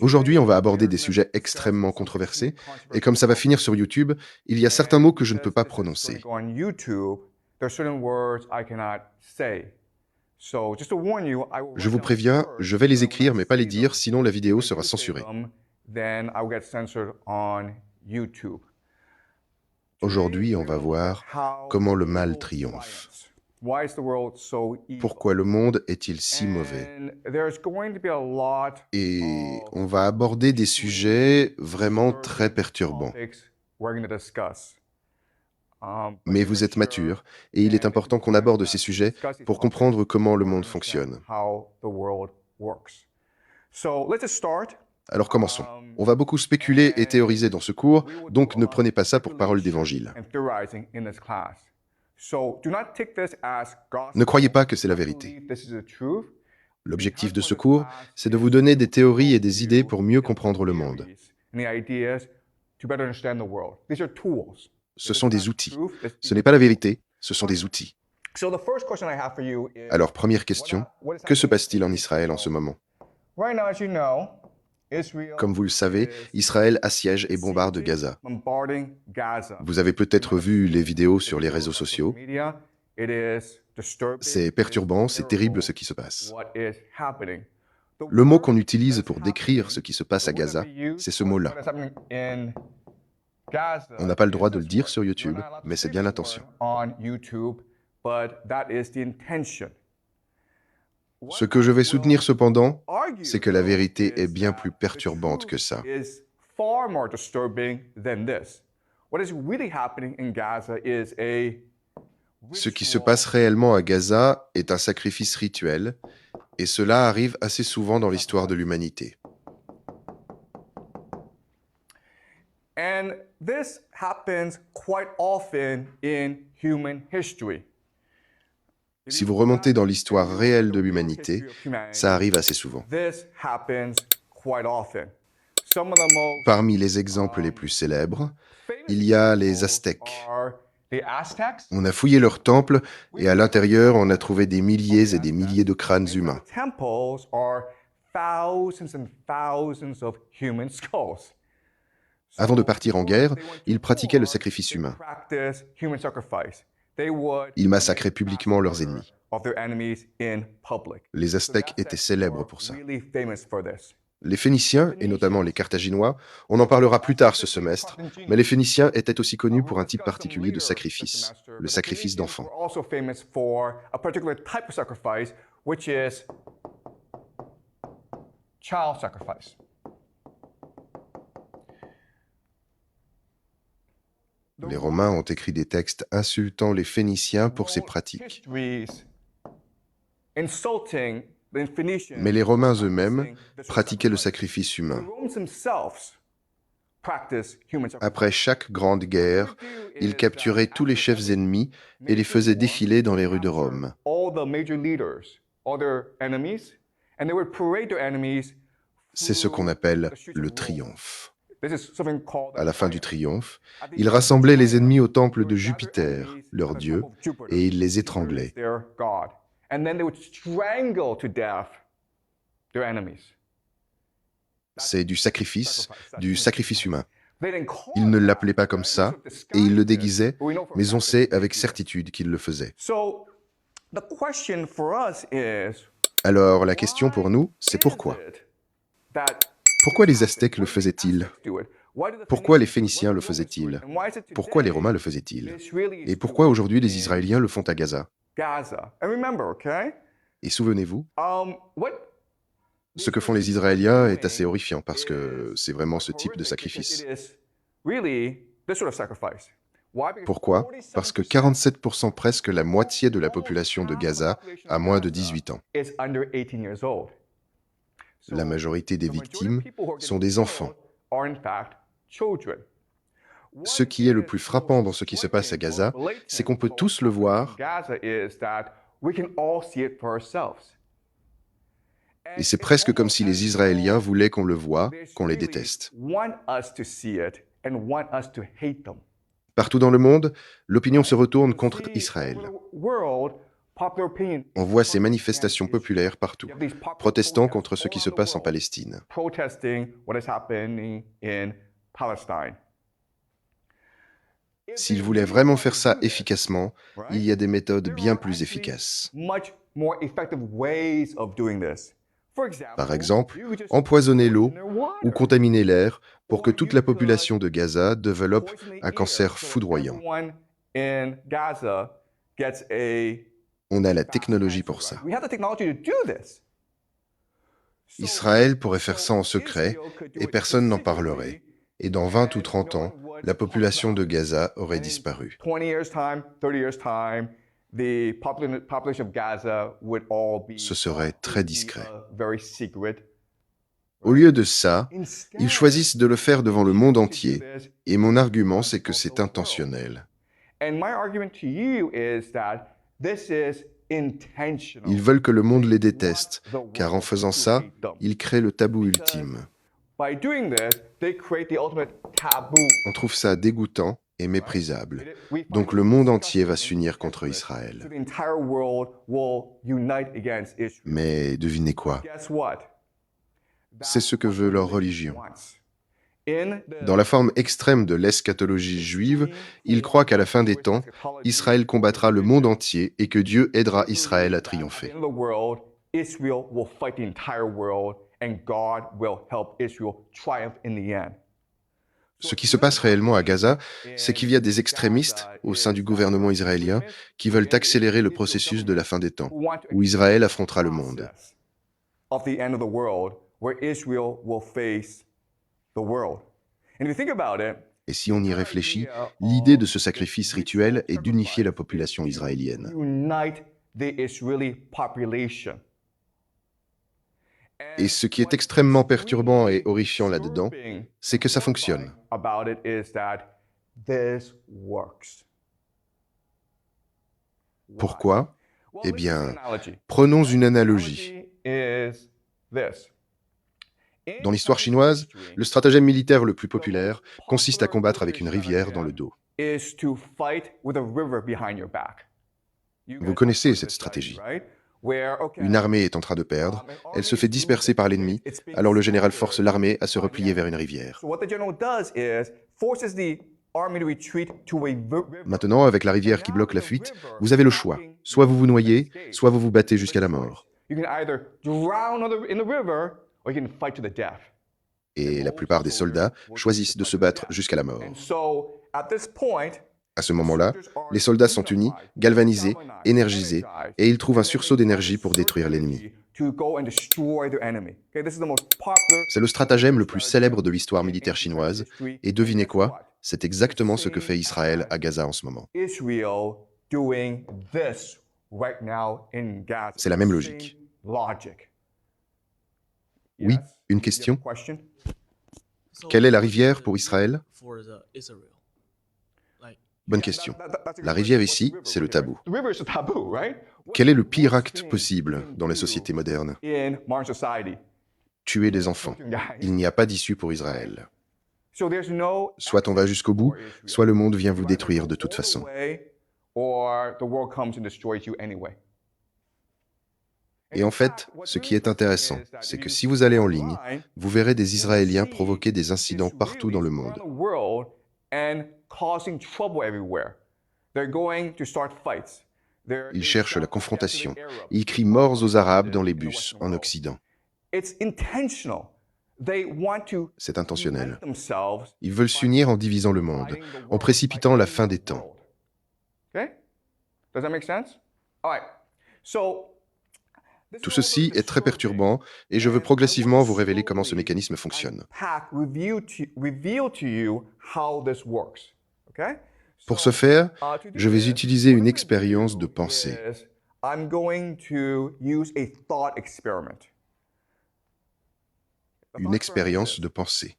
Aujourd'hui, on va aborder des sujets extrêmement controversés, et comme ça va finir sur YouTube, il y a certains mots que je ne peux pas prononcer. Je vous préviens, je vais les écrire mais pas les dire, sinon la vidéo sera censurée. Aujourd'hui, on va voir comment le mal triomphe. Pourquoi le monde est-il si mauvais? Et on va aborder des sujets vraiment très perturbants. Mais vous êtes mature, et il est important qu'on aborde ces sujets pour comprendre comment le monde fonctionne. Alors commençons. On va beaucoup spéculer et théoriser dans ce cours, donc ne prenez pas ça pour parole d'évangile. Ne croyez pas que c'est la vérité. L'objectif de ce cours, c'est de vous donner des théories et des idées pour mieux comprendre le monde. Ce sont des outils. Ce n'est pas la vérité, ce sont des outils. Alors, première question, que se passe-t-il en Israël en ce moment? Comme vous le savez, Israël assiège et bombarde Gaza. Vous avez peut-être vu les vidéos sur les réseaux sociaux. C'est perturbant, c'est terrible ce qui se passe. Le mot qu'on utilise pour décrire ce qui se passe à Gaza, c'est ce mot-là. On n'a pas le droit de le dire sur YouTube, mais c'est bien l'intention. Ce que je vais soutenir cependant, c'est que la vérité est bien plus perturbante que ça. Ce qui se passe réellement à Gaza est un sacrifice rituel, et cela arrive assez souvent dans l'histoire de l'humanité. Si vous remontez dans l'histoire réelle de l'humanité, ça arrive assez souvent. Parmi les exemples les plus célèbres, il y a les Aztèques. On a fouillé leur temple et à l'intérieur, on a trouvé des milliers et des milliers de crânes humains. Avant de partir en guerre, ils pratiquaient le sacrifice humain. Ils massacraient publiquement leurs ennemis. Les Aztèques étaient célèbres pour ça. Les Phéniciens, et notamment les Carthaginois, on en parlera plus tard ce semestre, mais les Phéniciens étaient aussi connus pour un type particulier de sacrifice, le sacrifice d'enfants. Les Romains ont écrit des textes insultant les Phéniciens pour ces pratiques. Mais les Romains eux-mêmes pratiquaient le sacrifice humain. Après chaque grande guerre, ils capturaient tous les chefs ennemis et les faisaient défiler dans les rues de Rome. C'est ce qu'on appelle le triomphe. À la fin du triomphe, ils rassemblaient les ennemis au temple de Jupiter, leur dieu, et ils les étranglaient. C'est du sacrifice humain. Ils ne l'appelaient pas comme ça, et ils le déguisaient, mais on sait avec certitude qu'ils le faisaient. Alors la question pour nous, c'est pourquoi? Pourquoi les Aztèques le faisaient-ils? Pourquoi les Phéniciens le faisaient-ils? Pourquoi les Romains le faisaient-ils? Et pourquoi aujourd'hui les Israéliens le font à Gaza? Et souvenez-vous, ce que font les Israéliens est assez horrifiant parce que c'est vraiment ce type de sacrifice. Pourquoi? Parce que 47%, presque la moitié de la population de Gaza, a moins de 18 ans. La majorité des victimes sont des enfants. Ce qui est le plus frappant dans ce qui se passe à Gaza, c'est qu'on peut tous le voir, et c'est presque comme si les Israéliens voulaient qu'on le voie, qu'on les déteste. Partout dans le monde, l'opinion se retourne contre Israël. On voit ces manifestations populaires partout, protestant contre ce qui se passe en Palestine. S'ils voulaient vraiment faire ça efficacement, il y a des méthodes bien plus efficaces. Par exemple, empoisonner l'eau ou contaminer l'air pour que toute la population de Gaza développe un cancer foudroyant. On a la technologie pour ça. Israël pourrait faire ça en secret et personne n'en parlerait. Et dans 20 ou 30 ans, la population de Gaza aurait disparu. Ce serait très discret. Au lieu de ça, ils choisissent de le faire devant le monde entier. Et mon argument, c'est que c'est intentionnel. Ils veulent que le monde les déteste, car en faisant ça, ils créent le tabou ultime. On trouve ça dégoûtant et méprisable. Donc le monde entier va s'unir contre Israël. Mais devinez quoi? C'est ce que veut leur religion. Dans la forme extrême de l'eschatologie juive, ils croient qu'à la fin des temps, Israël combattra le monde entier et que Dieu aidera Israël à triompher. Ce qui se passe réellement à Gaza, c'est qu'il y a des extrémistes au sein du gouvernement israélien qui veulent accélérer le processus de la fin des temps, où Israël affrontera le monde. Et si on y réfléchit, l'idée de ce sacrifice rituel est d'unifier la population israélienne. Et ce qui est extrêmement perturbant et horrifiant là-dedans, c'est que ça fonctionne. Pourquoi? Eh bien, prenons une analogie. Dans l'histoire chinoise, le stratagème militaire le plus populaire consiste à combattre avec une rivière dans le dos. Vous connaissez cette stratégie. Une armée est en train de perdre, elle se fait disperser par l'ennemi, alors le général force l'armée à se replier vers une rivière. Maintenant, avec la rivière qui bloque la fuite, vous avez le choix. Soit vous vous noyez, soit vous vous battez jusqu'à la mort. Et la plupart des soldats choisissent de se battre jusqu'à la mort. À ce moment-là, les soldats sont unis, galvanisés, énergisés, et ils trouvent un sursaut d'énergie pour détruire l'ennemi. C'est le stratagème le plus célèbre de l'histoire militaire chinoise, et devinez quoi? C'est exactement ce que fait Israël à Gaza en ce moment. C'est la même logique. Oui, une question? Quelle est la rivière pour Israël? Bonne question. La rivière ici, c'est le tabou. Quel est le pire acte possible dans les sociétés modernes? Tuer des enfants. Il n'y a pas d'issue pour Israël. Soit on va jusqu'au bout, soit le monde vient vous détruire de toute façon. Et en fait, ce qui est intéressant, c'est que si vous allez en ligne, vous verrez des Israéliens provoquer des incidents partout dans le monde. Ils cherchent la confrontation. Ils crient morts aux Arabes dans les bus en Occident. C'est intentionnel. Ils veulent s'unir en divisant le monde, en précipitant la fin des temps. Tout ceci est très perturbant et je veux progressivement vous révéler comment ce mécanisme fonctionne. Pour ce faire, je vais utiliser une expérience de pensée. Une expérience de pensée.